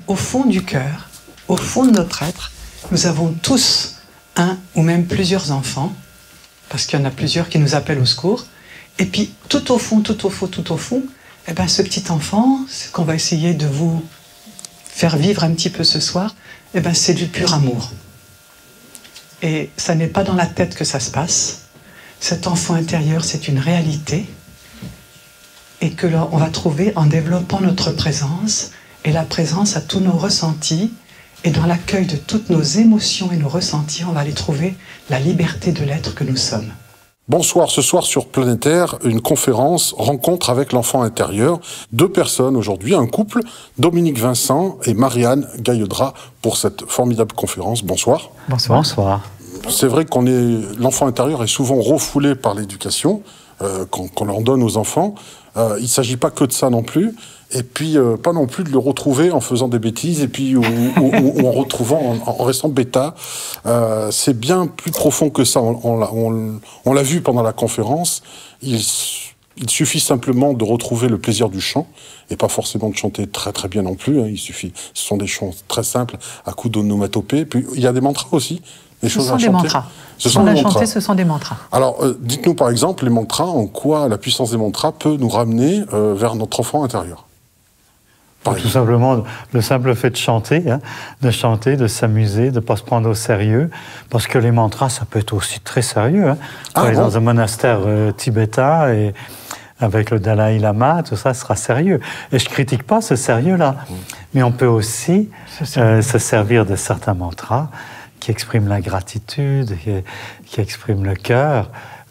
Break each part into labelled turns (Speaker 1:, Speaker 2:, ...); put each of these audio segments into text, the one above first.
Speaker 1: au fond du cœur, au fond de notre être, nous avons tous un ou même plusieurs enfants, parce qu'il y en a plusieurs qui nous appellent au secours. Et puis, tout au fond, eh ben, ce petit enfant, ce qu'on va essayer de vous faire vivre un petit peu ce soir, eh ben, c'est du pur amour. Et ça n'est pas dans la tête que ça se passe. Cet enfant intérieur, c'est une réalité. Et que là, on va trouver en développant notre présence, et la présence à tous nos ressentis, et dans l'accueil de toutes nos émotions et nos ressentis, on va aller trouver la liberté de l'être que nous sommes.
Speaker 2: Bonsoir, ce soir sur Planétaire, une conférence rencontre avec l'enfant intérieur. 2 personnes aujourd'hui, un couple, Dominique Vincent et Marianne Gailledra, pour cette formidable conférence. Bonsoir.
Speaker 3: Bonsoir. Bonsoir.
Speaker 2: C'est vrai l'enfant intérieur est souvent refoulé par l'éducation qu'on leur donne aux enfants. Il ne s'agit pas que de ça non plus. Et puis, pas non plus de le retrouver en faisant des bêtises, et puis ou en retrouvant, en restant bêta. C'est bien plus profond que ça. On l'a vu pendant la conférence. Il suffit simplement de retrouver le plaisir du chant, et pas forcément de chanter très très bien non plus. Il suffit. Ce sont des chants très simples, à coups d'onomatopée. Puis il y a des mantras aussi.
Speaker 1: Ce sont des mantras. Ce sont des mantras.
Speaker 2: Alors, dites-nous par exemple, les mantras, en quoi la puissance des mantras peut nous ramener vers notre enfant intérieur.
Speaker 3: Tout simplement, le simple fait de chanter, de s'amuser, de ne pas se prendre au sérieux, parce que les mantras, ça peut être aussi très sérieux. Quand on est dans un monastère tibétain, et avec le Dalai Lama, tout ça sera sérieux. Et je ne critique pas ce sérieux-là, mais on peut aussi se servir de certains mantras qui expriment la gratitude, qui expriment le cœur,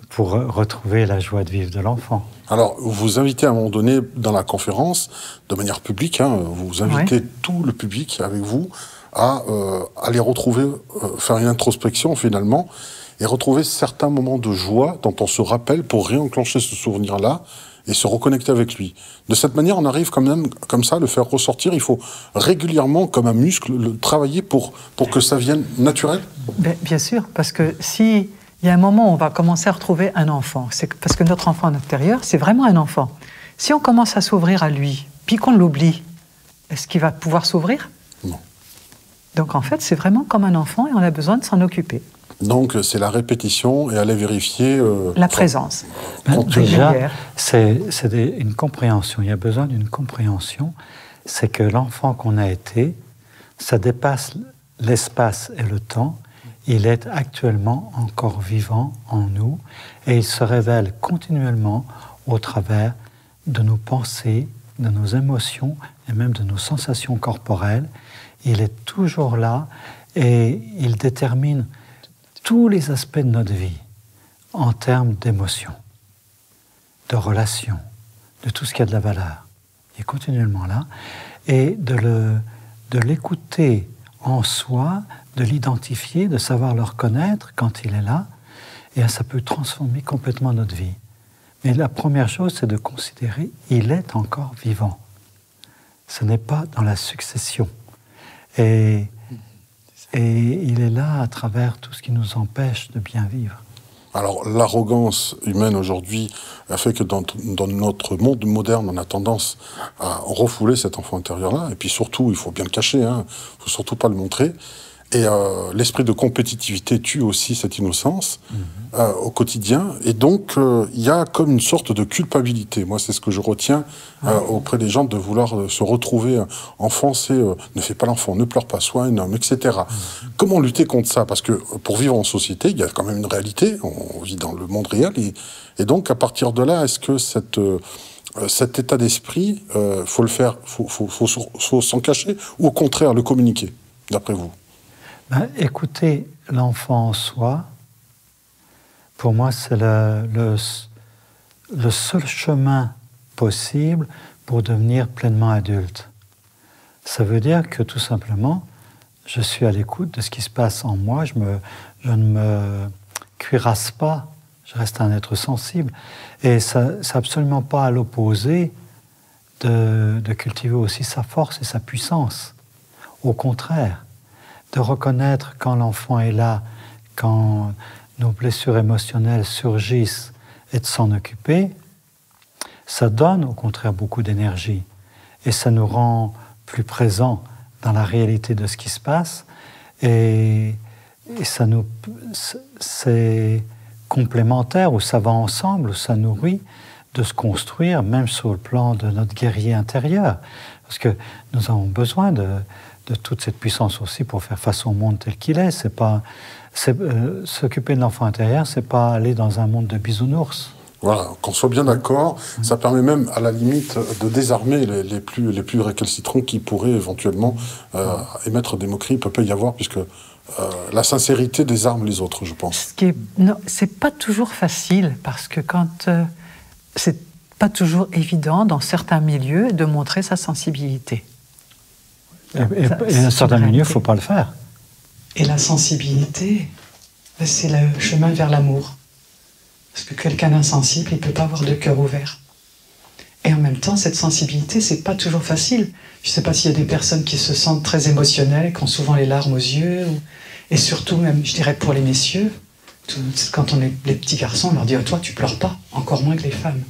Speaker 3: pour retrouver la joie de vivre de l'enfant.
Speaker 2: Alors, vous invitez à un moment donné dans la conférence, de manière publique, vous invitez tout le public avec vous à aller retrouver, faire une introspection finalement, et retrouver certains moments de joie dont on se rappelle pour réenclencher ce souvenir-là et se reconnecter avec lui. De cette manière, on arrive quand même, comme ça, à le faire ressortir. Il faut régulièrement, comme un muscle, le travailler pour que ça vienne naturel.
Speaker 1: Bien sûr, parce que si... Il y a un moment où on va commencer à retrouver un enfant. C'est parce que notre enfant intérieur, c'est vraiment un enfant. Si on commence à s'ouvrir à lui, puis qu'on l'oublie, est-ce qu'il va pouvoir s'ouvrir?
Speaker 2: Non.
Speaker 1: Donc en fait, c'est vraiment comme un enfant et on a besoin de s'en occuper.
Speaker 2: Donc c'est la répétition et aller vérifier...
Speaker 1: la présence.
Speaker 3: Déjà, c'est une compréhension. Il y a besoin d'une compréhension. C'est que l'enfant qu'on a été, ça dépasse l'espace et le temps. Il est actuellement encore vivant en nous et il se révèle continuellement au travers de nos pensées, de nos émotions et même de nos sensations corporelles. Il est toujours là et il détermine tous les aspects de notre vie en termes d'émotions, de relations, de tout ce qui a de la valeur. Il est continuellement là et de l'écouter en soi, de l'identifier, de savoir le reconnaître quand il est là, et ça peut transformer complètement notre vie. Mais la première chose, c'est de considérer qu'il est encore vivant. Ce n'est pas dans la succession. Et il est là à travers tout ce qui nous empêche de bien vivre.
Speaker 2: Alors, l'arrogance humaine aujourd'hui a fait que dans notre monde moderne, on a tendance à refouler cet enfant intérieur-là. Et puis surtout, il faut bien le cacher, il ne faut surtout pas le montrer. Et l'esprit de compétitivité tue aussi cette innocence au quotidien. Et donc, il y a comme une sorte de culpabilité. Moi, c'est ce que je retiens auprès des gens, de vouloir se retrouver enfant. C'est ne fais pas l'enfant, ne pleure pas, sois un homme, etc. Comment lutter contre ça? Parce que pour vivre en société, il y a quand même une réalité. On vit dans le monde réel. Et donc, à partir de là, est-ce que cet état d'esprit, faut le faire, faut s'en cacher, ou au contraire le communiquer, d'après vous?
Speaker 3: Écouter l'enfant en soi, pour moi, c'est le seul chemin possible pour devenir pleinement adulte. Ça veut dire que, tout simplement, je suis à l'écoute de ce qui se passe en moi, je ne me cuirasse pas, je reste un être sensible. Et c'est absolument pas à l'opposé de cultiver aussi sa force et sa puissance. Au contraire, de reconnaître quand l'enfant est là, quand nos blessures émotionnelles surgissent, et de s'en occuper, ça donne au contraire beaucoup d'énergie et ça nous rend plus présents dans la réalité de ce qui se passe. Et c'est complémentaire, ou ça va ensemble, ou ça nourrit de se construire, même sur le plan de notre guerrier intérieur. Parce que nous avons besoin de toute cette puissance aussi pour faire face au monde tel qu'il est. S'occuper de l'enfant intérieur, c'est pas aller dans un monde de bisounours.
Speaker 2: Voilà, qu'on soit bien d'accord, ça permet même, à la limite, de désarmer les plus récalcitrants qui pourraient éventuellement émettre des moqueries. Il peut pas y avoir, puisque la sincérité désarme les autres, je pense.
Speaker 1: C'est pas toujours facile, parce que c'est pas toujours évident, dans certains milieux, de montrer sa sensibilité.
Speaker 3: Et dans certains milieux, il ne faut pas le faire.
Speaker 1: Et la sensibilité, c'est le chemin vers l'amour. Parce que quelqu'un d'insensible, il ne peut pas avoir de cœur ouvert. Et en même temps, cette sensibilité, c'est pas toujours facile. Je ne sais pas s'il y a des personnes qui se sentent très émotionnelles, qui ont souvent les larmes aux yeux, et surtout, même, je dirais, pour les messieurs, quand on est les petits garçons, on leur dit « Toi, tu pleures pas », encore moins que les femmes.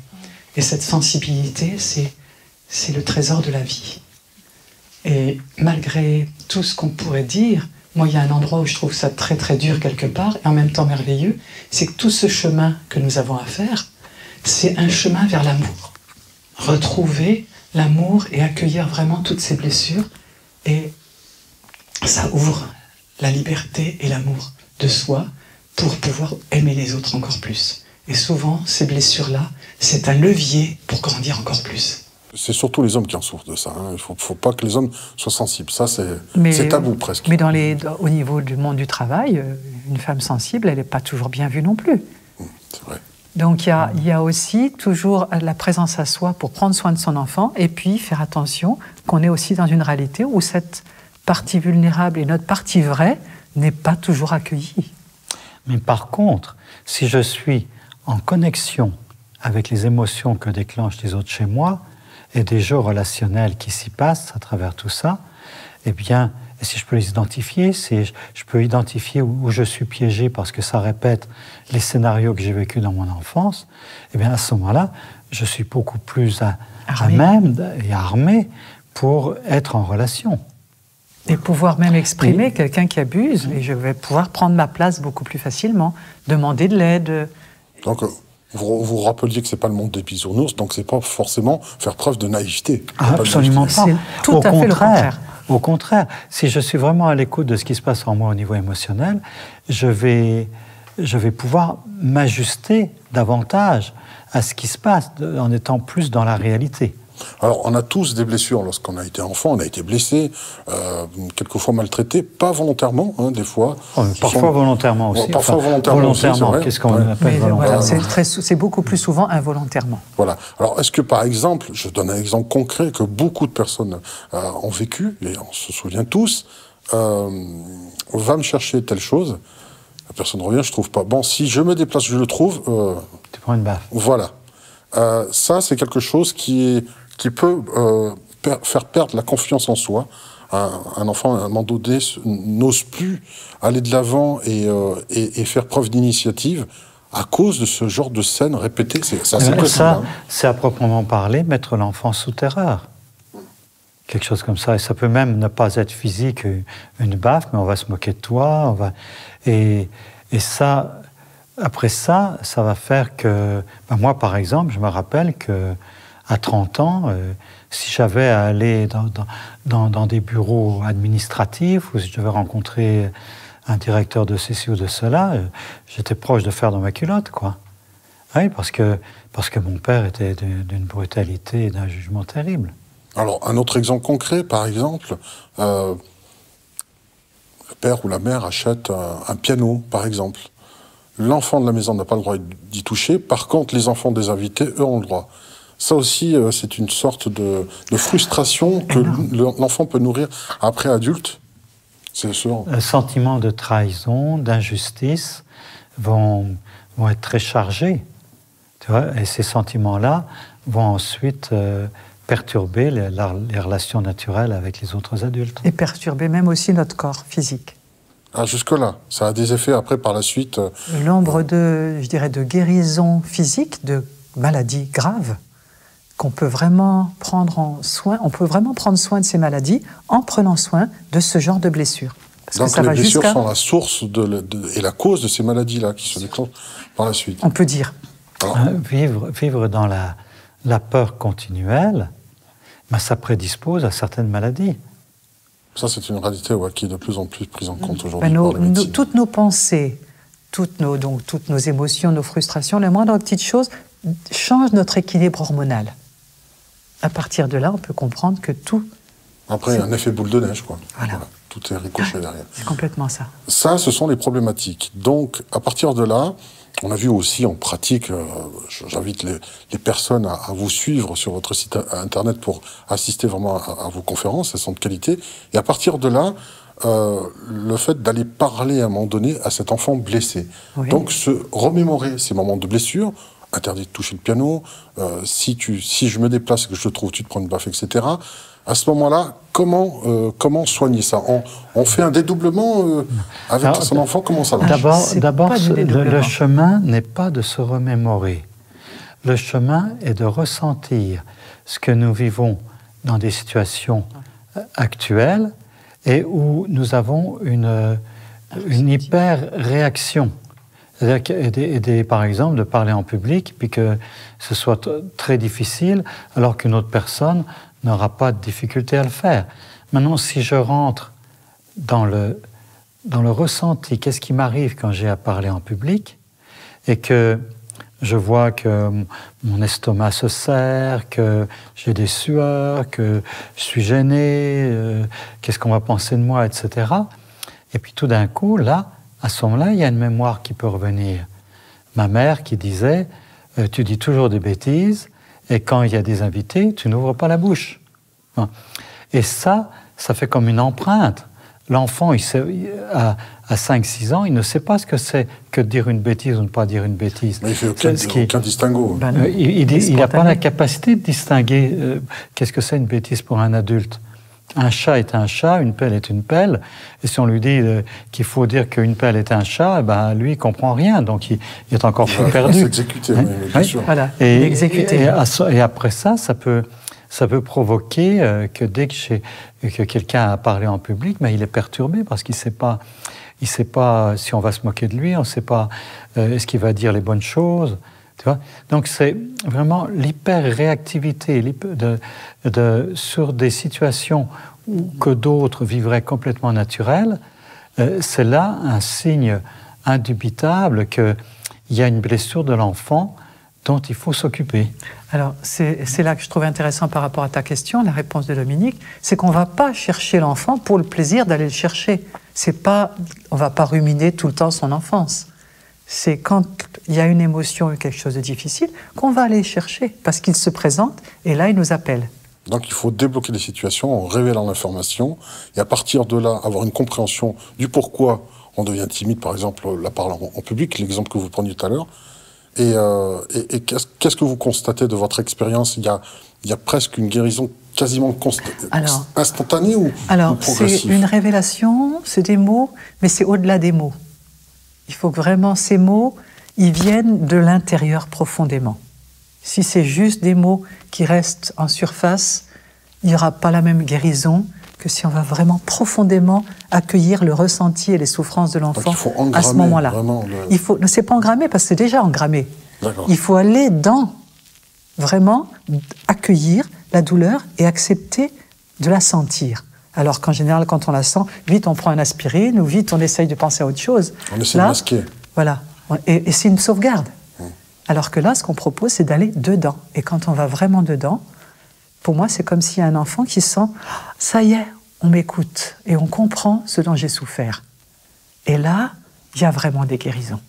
Speaker 1: Et cette sensibilité, c'est le trésor de la vie. Et malgré tout ce qu'on pourrait dire, moi, il y a un endroit où je trouve ça très très dur quelque part, et en même temps merveilleux, c'est que tout ce chemin que nous avons à faire, c'est un chemin vers l'amour. Retrouver l'amour et accueillir vraiment toutes ces blessures, et ça ouvre la liberté et l'amour de soi pour pouvoir aimer les autres encore plus. Et souvent, ces blessures-là, c'est un levier pour grandir encore plus.
Speaker 2: C'est surtout les hommes qui en souffrent de ça. Hein. Il ne faut pas que les hommes soient sensibles. Ça, c'est tabou presque.
Speaker 1: Mais au niveau du monde du travail, une femme sensible, elle n'est pas toujours bien vue non plus.
Speaker 2: C'est vrai.
Speaker 1: Donc il y a aussi toujours la présence à soi pour prendre soin de son enfant, et puis faire attention qu'on est aussi dans une réalité où cette partie vulnérable et notre partie vraie n'est pas toujours accueillie.
Speaker 3: Mais par contre, si je suis en connexion avec les émotions que déclenchent les autres chez moi, et des jeux relationnels qui s'y passent à travers tout ça, eh bien, si je peux les identifier, si je peux identifier où je suis piégé parce que ça répète les scénarios que j'ai vécus dans mon enfance, eh bien, à ce moment-là, je suis beaucoup plus à même et armé pour être en relation.
Speaker 1: Et pouvoir même exprimer quelqu'un qui abuse, et je vais pouvoir prendre ma place beaucoup plus facilement, demander de l'aide.
Speaker 2: Donc, vous rappeliez que ce n'est pas le monde des bisounours, donc ce n'est pas forcément faire preuve de naïveté.
Speaker 3: Absolument pas.
Speaker 1: C'est tout à fait le contraire.
Speaker 3: Au contraire, si je suis vraiment à l'écoute de ce qui se passe en moi au niveau émotionnel, je vais pouvoir m'ajuster davantage à ce qui se passe en étant plus dans la réalité.
Speaker 2: Alors, on a tous des blessures lorsqu'on a été enfant, on a été blessé, quelquefois maltraité, pas volontairement, hein, des fois.
Speaker 3: Parfois volontairement aussi.
Speaker 2: Parfois volontairement aussi, c'est vrai.
Speaker 3: Qu'est-ce qu'on appelle volontairement?
Speaker 1: Voilà, c'est beaucoup plus souvent involontairement.
Speaker 2: Voilà. Alors, est-ce que, par exemple, je donne un exemple concret que beaucoup de personnes ont vécu, et on se souvient tous, va me chercher telle chose, la personne revient, je trouve pas. Bon, si je me déplace, je le trouve...
Speaker 3: tu prends une baffe.
Speaker 2: Voilà. Ça, c'est quelque chose qui peut faire perdre la confiance en soi. Un enfant, à un moment donné, n'ose plus aller de l'avant et faire preuve d'initiative à cause de ce genre de scène répétée. C'est assez possible.
Speaker 3: Ça, c'est à proprement parler, mettre l'enfant sous terreur. Quelque chose comme ça. Et ça peut même ne pas être physique, une baffe, mais on va se moquer de toi. Et ça... Après ça, ça va faire que... moi, par exemple, je me rappelle qu'à 30 ans, si j'avais à aller dans des bureaux administratifs ou si je devais rencontrer un directeur de ceci ou de cela, j'étais proche de faire dans ma culotte, quoi. Oui, parce que mon père était d'une brutalité et d'un jugement terrible.
Speaker 2: Alors, un autre exemple concret, par exemple, le père ou la mère achète un piano, par exemple. L'enfant de la maison n'a pas le droit d'y toucher. Par contre, les enfants des invités, eux, ont le droit. Ça aussi, c'est une sorte de frustration que l'enfant peut nourrir après adulte. C'est sûr.
Speaker 3: Le sentiment de trahison, d'injustice vont être très chargés. Tu vois, et ces sentiments-là vont ensuite perturber les relations naturelles avec les autres adultes.
Speaker 1: Et perturber même aussi notre corps physique.
Speaker 2: Ah, jusque-là, ça a des effets après par la suite.
Speaker 1: L'ombre de guérison physique, de maladies graves,
Speaker 4: qu'on peut vraiment prendre soin de ces maladies en prenant soin de ce genre de blessures. Parce
Speaker 2: donc
Speaker 4: que ça
Speaker 2: les
Speaker 4: va
Speaker 2: blessures
Speaker 4: jusqu'à...
Speaker 2: sont la source et la cause de ces maladies-là qui se déclenchent par la suite.
Speaker 4: On peut dire.
Speaker 2: Alors,
Speaker 3: vivre dans la peur continuelle, ben, ça prédispose à certaines maladies.
Speaker 2: ça, c'est une réalité qui est de plus en plus prise en compte aujourd'hui par la médecine.
Speaker 4: Toutes nos pensées, toutes nos émotions, nos frustrations, la moindre petite chose change notre équilibre hormonal. À partir de là, on peut comprendre que tout...
Speaker 2: Après, il y a un effet boule de neige, quoi.
Speaker 4: Voilà.
Speaker 2: Tout est ricoché derrière.
Speaker 4: C'est complètement ça.
Speaker 2: Ça, ce sont les problématiques. Donc, à partir de là, on a vu aussi en pratique, j'invite les personnes à vous suivre sur votre site internet pour assister vraiment à vos conférences, elles sont de qualité. Et à partir de là, le fait d'aller parler à un moment donné à cet enfant blessé.
Speaker 4: Oui.
Speaker 2: Donc, se remémorer ces moments de blessure, interdit de toucher le piano, si je me déplace et que je te trouve, tu te prends une baffe, etc. À ce moment-là, comment soigner ça? On fait un dédoublement avec son enfant, comment ça va?
Speaker 3: D'abord, le chemin n'est pas de se remémorer. Le chemin est de ressentir ce que nous vivons dans des situations actuelles et où nous avons une hyper-réaction. C'est-à-dire par exemple, de parler en public, puis que ce soit très difficile, alors qu'une autre personne n'aura pas de difficulté à le faire. Maintenant, si je rentre dans le ressenti, qu'est-ce qui m'arrive quand j'ai à parler en public, et que je vois que mon estomac se serre, que j'ai des sueurs, que je suis gêné, qu'est-ce qu'on va penser de moi, etc. Et puis tout d'un coup, là, à ce moment-là, il y a une mémoire qui peut revenir. Ma mère qui disait « Tu dis toujours des bêtises, et quand il y a des invités, tu n'ouvres pas la bouche. » Et ça fait comme une empreinte. L'enfant, à 5-6 ans, il ne sait pas ce que c'est que de dire une bêtise ou ne pas dire une bêtise.
Speaker 2: Mais il ne fait aucun distinguo.
Speaker 3: Il n'a pas la capacité de distinguer qu'est-ce que c'est une bêtise pour un adulte. Un chat est un chat, une pelle est une pelle. Et si on lui dit qu'il faut dire qu'une pelle est un chat, lui, il ne comprend rien. Donc, il est encore plus perdu.
Speaker 2: Il s'exécuter, bien sûr.
Speaker 4: Voilà,
Speaker 3: et après ça, ça peut provoquer que dès que quelqu'un a parlé en public, il est perturbé parce qu'il ne sait pas si on va se moquer de lui, on ne sait pas est-ce qu'il va dire les bonnes choses. Tu vois? Donc c'est vraiment l'hyper-réactivité sur des situations que d'autres vivraient complètement naturelles. C'est là un signe indubitable qu'il y a une blessure de l'enfant dont il faut s'occuper.
Speaker 4: Alors, c'est là que je trouve intéressant par rapport à ta question, la réponse de Dominique, c'est qu'on ne va pas chercher l'enfant pour le plaisir d'aller le chercher. On ne va pas ruminer tout le temps son enfance. C'est quand il y a une émotion ou quelque chose de difficile qu'on va aller chercher, parce qu'il se présente et là, il nous appelle.
Speaker 2: Donc il faut débloquer les situations en révélant l'information et à partir de là, avoir une compréhension du pourquoi on devient timide, par exemple, la parole en public, l'exemple que vous preniez tout à l'heure. Et qu'est-ce que vous constatez de votre expérience? Il y a presque une guérison quasiment instantanée ou progressive?
Speaker 4: C'est une révélation, c'est des mots, mais c'est au-delà des mots. Il faut que vraiment ces mots, ils viennent de l'intérieur profondément. Si c'est juste des mots qui restent en surface, il n'y aura pas la même guérison que si on va vraiment profondément accueillir le ressenti et les souffrances de l'enfant à ce moment-là. C'est pas engrammé parce que c'est déjà engrammé. Il faut aller vraiment accueillir la douleur et accepter de la sentir. Alors qu'en général, quand on la sent, vite on prend un aspirine ou vite on essaye de penser à autre chose.
Speaker 2: On essaie de masquer.
Speaker 4: Voilà. Et c'est une sauvegarde. Alors que là, ce qu'on propose, c'est d'aller dedans. Et quand on va vraiment dedans, pour moi, c'est comme s'il y a un enfant qui sent « ça y est, on m'écoute et on comprend ce dont j'ai souffert ». Et là, il y a vraiment des guérisons.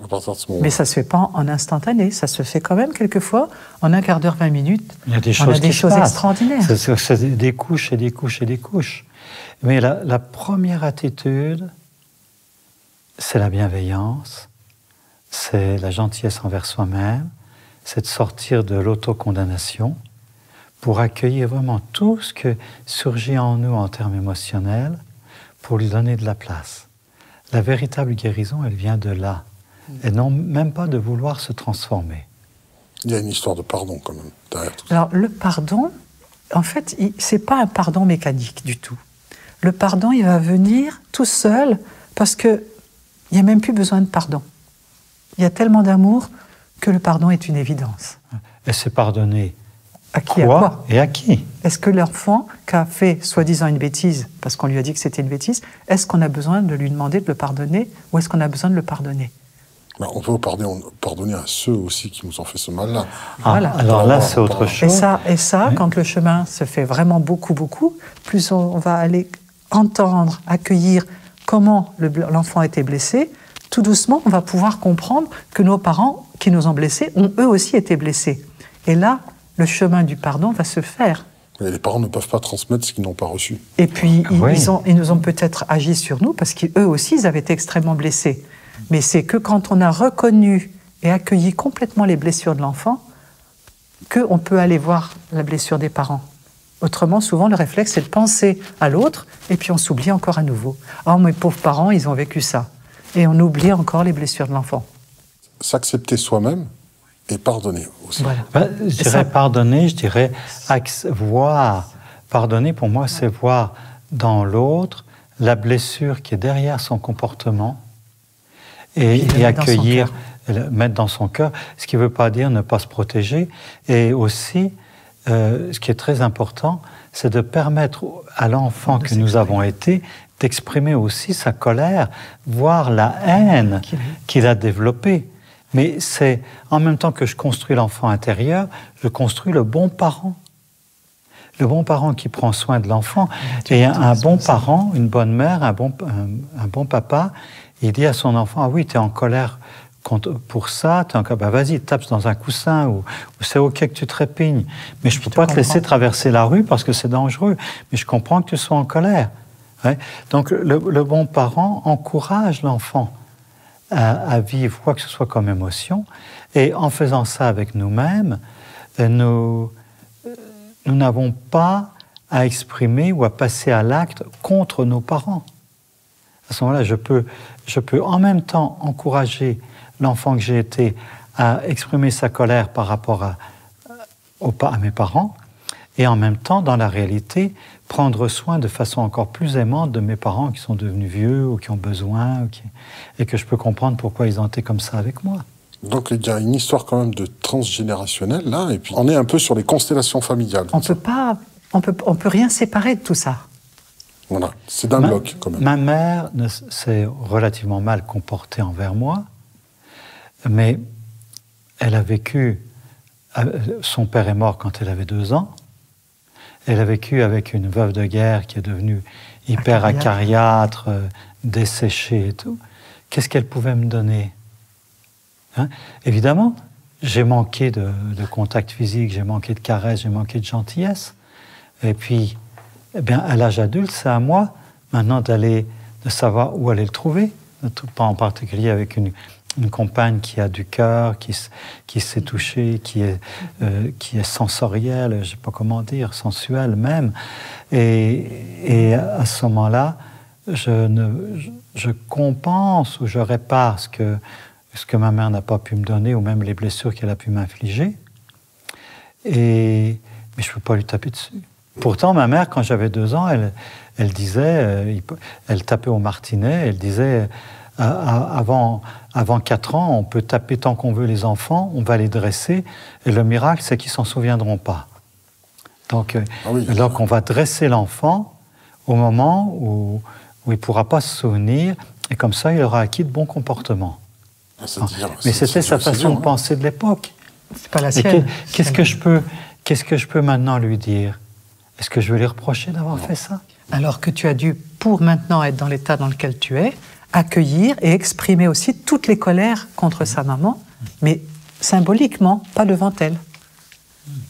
Speaker 2: À partir de ce moment.
Speaker 4: Mais ça ne se fait pas en instantané, ça se fait quand même quelquefois en un quart d'heure, 20 minutes.
Speaker 3: Il y a des choses extraordinaires. C'est des couches et des couches et des couches. Mais la première attitude, c'est la bienveillance, c'est la gentillesse envers soi-même, c'est de sortir de l'autocondamnation pour accueillir vraiment tout ce que surgit en nous en termes émotionnels, pour lui donner de la place. La véritable guérison, elle vient de là. Et non même pas de vouloir se transformer.
Speaker 2: Il y a une histoire de pardon quand même derrière tout ça.
Speaker 4: Alors le pardon, en fait, c'est pas un pardon mécanique du tout. Le pardon, il va venir tout seul parce que il n'y a même plus besoin de pardon. Il y a tellement d'amour que le pardon est une évidence.
Speaker 3: Et c'est pardonner
Speaker 4: à qui, à quoi
Speaker 3: et à qui?
Speaker 4: Est-ce que l'enfant qui a fait soi-disant une bêtise, parce qu'on lui a dit que c'était une bêtise, est-ce qu'on a besoin de lui demander de le pardonner ou est-ce qu'on a besoin de le pardonner?
Speaker 2: On peut pardonner à ceux aussi qui nous ont fait ce mal-là.
Speaker 4: Voilà.
Speaker 3: Alors là, c'est autre chose.
Speaker 4: Et ça, quand le chemin se fait vraiment beaucoup, plus on va aller entendre, accueillir comment l'enfant a été blessé, tout doucement, on va pouvoir comprendre que nos parents qui nous ont blessés ont eux aussi été blessés. Et là, le chemin du pardon va se faire.
Speaker 2: Mais les parents ne peuvent pas transmettre ce qu'ils n'ont pas reçu.
Speaker 4: Et puis, ils nous ont peut-être agi sur nous parce qu'eux aussi, ils avaient été extrêmement blessés. Mais c'est que quand on a reconnu et accueilli complètement les blessures de l'enfant, qu'on peut aller voir la blessure des parents. Autrement, souvent, le réflexe, c'est de penser à l'autre, et puis on s'oublie encore à nouveau. « Oh, mes pauvres parents, ils ont vécu ça. » Et on oublie encore les blessures de l'enfant.
Speaker 2: S'accepter soi-même et pardonner aussi.
Speaker 4: Voilà.
Speaker 3: Je dirais pardonner, je dirais voir. Pardonner, pour moi, c'est voir dans l'autre la blessure qui est derrière son comportement et accueillir, mettre dans son cœur, ce qui ne veut pas dire ne pas se protéger. Et aussi, ce qui est très important, c'est de permettre à l'enfant que nous avons été d'exprimer aussi sa colère, voire la haine qu'il a développée. Mais c'est en même temps que je construis l'enfant intérieur, je construis le bon parent. Le bon parent qui prend soin de l'enfant. Et un bon parent, une bonne mère, un bon papa, il dit à son enfant, ah oui, tu es en colère pour ça, vas-y, tape dans un coussin, ou c'est OK que tu trépignes. Mais je ne peux pas te laisser traverser la rue parce que c'est dangereux. Mais je comprends que tu sois en colère. Ouais. Donc le bon parent encourage l'enfant à vivre quoi que ce soit comme émotion. Et en faisant ça avec nous-mêmes, nous n'avons pas à exprimer ou à passer à l'acte contre nos parents. À ce moment-là, je peux en même temps encourager l'enfant que j'ai été à exprimer sa colère par rapport à mes parents, et en même temps, dans la réalité, prendre soin de façon encore plus aimante de mes parents qui sont devenus vieux ou qui ont besoin, et que je peux comprendre pourquoi ils ont été comme ça avec moi.
Speaker 2: Donc il y a une histoire quand même de transgénérationnel là, et puis on est un peu sur les constellations familiales.
Speaker 4: On peut rien séparer de tout ça.
Speaker 2: Voilà, c'est d'un bloc quand même.
Speaker 3: Ma mère s'est relativement mal comportée envers moi, mais elle a vécu, son père est mort quand elle avait 2 ans, elle a vécu avec une veuve de guerre qui est devenue hyper acariâtre, desséchée et tout. Qu'est-ce qu'elle pouvait me donner? Évidemment, j'ai manqué de contact physique, j'ai manqué de caresses, j'ai manqué de gentillesse. Et puis, à l'âge adulte, c'est à moi maintenant de savoir où aller le trouver, en particulier avec une compagne qui a du cœur, qui sait toucher, qui est sensorielle, je ne sais pas comment dire, sensuelle même. Et à ce moment-là, je compense ou je répare ce que ma mère n'a pas pu me donner, ou même les blessures qu'elle a pu m'infliger. Mais je ne peux pas lui taper dessus. Pourtant, ma mère, quand j'avais 2 ans, elle disait, elle tapait au martinet, elle disait, avant 4 ans, on peut taper tant qu'on veut les enfants, on va les dresser, et le miracle, c'est qu'ils ne s'en souviendront pas. Donc, on va dresser l'enfant au moment où il ne pourra pas se souvenir, et comme ça, il aura acquis de bons comportements. Mais c'était sa façon de penser de l'époque.
Speaker 4: C'est pas la sienne.
Speaker 3: Qu'est-ce que je peux maintenant lui dire? Est-ce que je vais lui reprocher d'avoir fait ça?
Speaker 4: Alors que tu as dû, pour maintenant être dans l'état dans lequel tu es, accueillir et exprimer aussi toutes les colères contre sa maman, mais symboliquement, pas devant elle,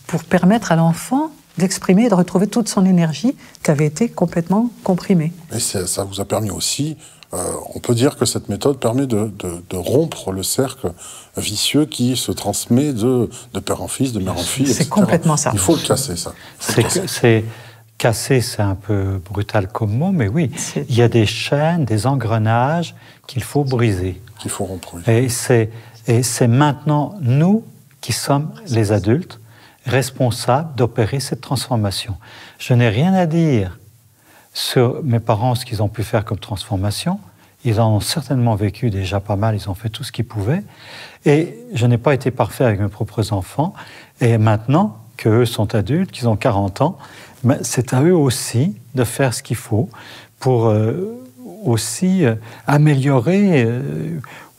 Speaker 4: pour permettre à l'enfant d'exprimer et de retrouver toute son énergie qui avait été complètement comprimée.
Speaker 2: Et ça vous a permis aussi, on peut dire que cette méthode permet de rompre le cercle vicieux qui se transmet de père en fils, de mère en fille, etc.
Speaker 4: C'est complètement ça.
Speaker 2: Il faut le casser, ça.
Speaker 3: Casser, c'est un peu brutal comme mot, mais oui, il y a des chaînes, des engrenages qu'il faut briser.
Speaker 2: Qu'il faut rompre.
Speaker 3: Et c'est maintenant nous qui sommes les adultes responsables d'opérer cette transformation. Je n'ai rien à dire sur mes parents, ce qu'ils ont pu faire comme transformation. Ils en ont certainement vécu déjà pas mal, ils ont fait tout ce qu'ils pouvaient. Et je n'ai pas été parfait avec mes propres enfants. Et maintenant qu'eux sont adultes, qu'ils ont 40 ans, c'est à eux aussi de faire ce qu'il faut pour aussi améliorer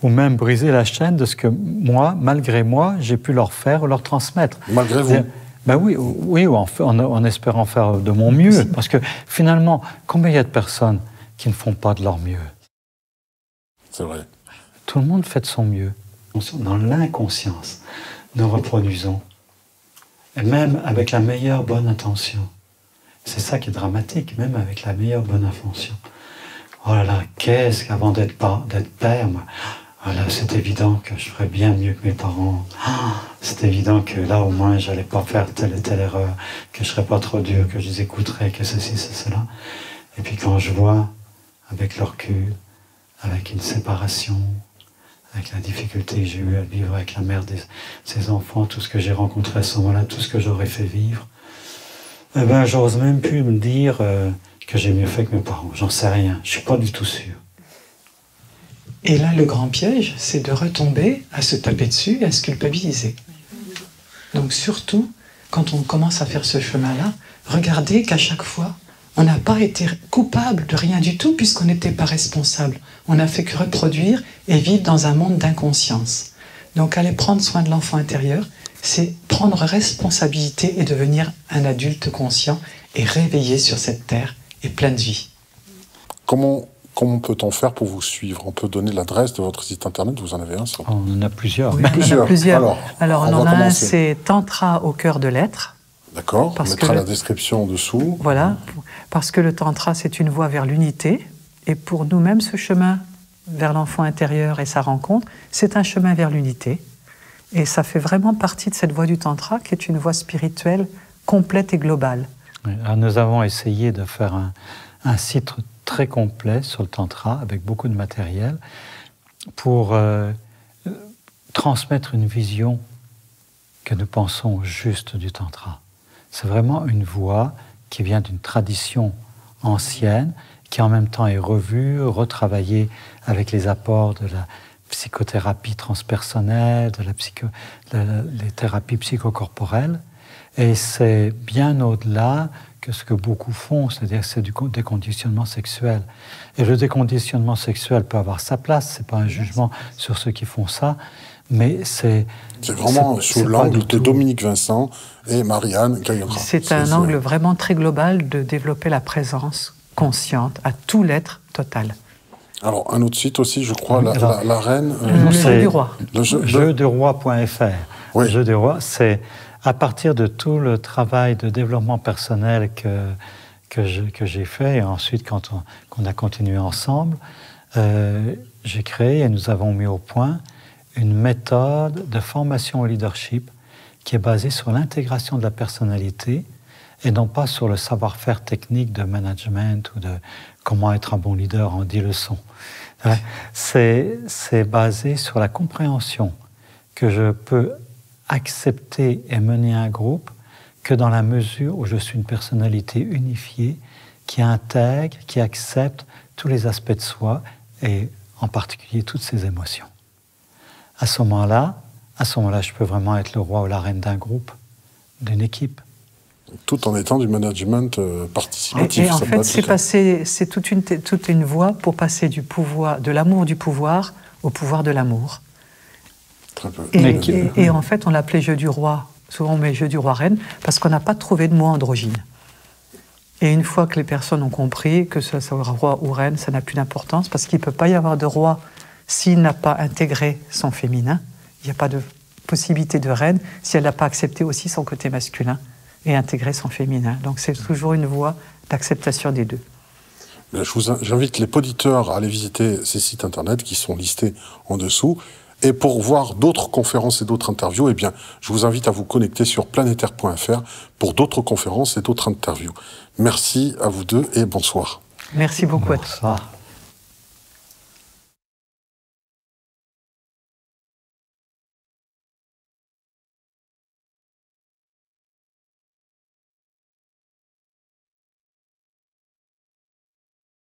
Speaker 3: ou même briser la chaîne de ce que moi, malgré moi, j'ai pu leur faire ou leur transmettre.
Speaker 2: Malgré vous?
Speaker 3: Ben oui, en espérant faire de mon mieux. Parce que finalement, combien il y a de personnes qui ne font pas de leur mieux?
Speaker 2: C'est vrai.
Speaker 3: Tout le monde fait de son mieux. Dans l'inconscience, nous reproduisons. Et même avec la meilleure bonne intention. C'est ça qui est dramatique, même avec la meilleure bonne intention. Oh là là, qu'est-ce qu'avant d'être père, moi, voilà, c'est évident que je ferais bien mieux que mes parents. C'est évident que là, au moins, j'allais pas faire telle et telle erreur, que je serais pas trop dur, que je les écouterais, que ceci, cela. Et puis quand je vois, avec le recul, avec une séparation, avec la difficulté que j'ai eue à vivre avec la mère de ses enfants, tout ce que j'ai rencontré à ce moment-là, tout ce que j'aurais fait vivre, eh ben, j'ose même plus me dire que j'ai mieux fait que mes parents. J'en sais rien, je suis pas du tout sûr.
Speaker 1: Et là, le grand piège, c'est de retomber à se taper dessus et à se culpabiliser. Donc surtout, quand on commence à faire ce chemin-là, regardez qu'à chaque fois, on n'a pas été coupable de rien du tout puisqu'on n'était pas responsable. On n'a fait que reproduire et vivre dans un monde d'inconscience. Donc aller prendre soin de l'enfant intérieur, c'est prendre responsabilité et devenir un adulte conscient et réveillé sur cette terre et plein de vie.
Speaker 2: Comment peut-on faire pour vous suivre? On peut donner l'adresse de votre site internet, vous en avez un ça?
Speaker 3: On en a plusieurs.
Speaker 4: Oui, on en a plusieurs. Alors on en a un,
Speaker 2: commencer.
Speaker 4: c'est Tantra au cœur de l'être.
Speaker 2: D'accord, on mettra la description en dessous.
Speaker 4: Voilà, parce que le Tantra, c'est une voie vers l'unité. Et pour nous-mêmes, ce chemin vers l'enfant intérieur et sa rencontre, c'est un chemin vers l'unité. Et ça fait vraiment partie de cette voie du Tantra, qui est une voie spirituelle complète et globale.
Speaker 3: Oui, alors nous avons essayé de faire un site très complet sur le Tantra, avec beaucoup de matériel, pour transmettre une vision que nous pensons juste du Tantra. C'est vraiment une voie qui vient d'une tradition ancienne, qui en même temps est revue, retravaillée avec les apports de la psychothérapie transpersonnelle, les thérapies psychocorporelles. Et c'est bien au-delà que ce que beaucoup font, c'est-à-dire que c'est du déconditionnement sexuel. Et le déconditionnement sexuel peut avoir sa place, c'est pas un jugement sur ceux qui font ça, mais c'est
Speaker 2: vraiment sous l'angle de Dominique Vincent et Marianne Gaillondra.
Speaker 4: C'est un angle vraiment très global de développer la présence consciente à tout l'être total.
Speaker 2: Alors, un autre site aussi, je crois, la reine...
Speaker 4: le jeu du roi.
Speaker 3: Jeuxduroi.fr.
Speaker 2: Oui.
Speaker 3: Le jeu du roi, c'est à partir de tout le travail de développement personnel que j'ai fait, et ensuite, quand on a continué ensemble, j'ai créé et nous avons mis au point une méthode de formation au leadership qui est basée sur l'intégration de la personnalité et non pas sur le savoir-faire technique de management ou de comment être un bon leader en 10 leçons. C'est basé sur la compréhension que je peux accepter et mener un groupe que dans la mesure où je suis une personnalité unifiée qui intègre, qui accepte tous les aspects de soi et en particulier toutes ses émotions. À ce moment-là, je peux vraiment être le roi ou la reine d'un groupe, d'une équipe.
Speaker 2: Tout en étant du management participatif.
Speaker 4: Et en fait, c'est toute une voie pour passer du pouvoir, de l'amour du pouvoir au pouvoir de l'amour.
Speaker 2: Très peu.
Speaker 4: Et en fait, on l'appelait jeu du roi. Souvent, on met jeu du roi-reine parce qu'on n'a pas trouvé de mot androgyne. Et une fois que les personnes ont compris que ce soit roi ou reine, ça n'a plus d'importance parce qu'il ne peut pas y avoir de roi s'il n'a pas intégré son féminin. Il n'y a pas de possibilité de reine si elle n'a pas accepté aussi son côté masculin et intégré son féminin. Donc c'est toujours une voie d'acceptation des deux.
Speaker 2: J'invite les auditeurs à aller visiter ces sites internet qui sont listés en dessous. Et pour voir d'autres conférences et d'autres interviews, eh bien, je vous invite à vous connecter sur planétaire.fr pour d'autres conférences et d'autres interviews. Merci à vous deux et bonsoir.
Speaker 4: Merci beaucoup à tous.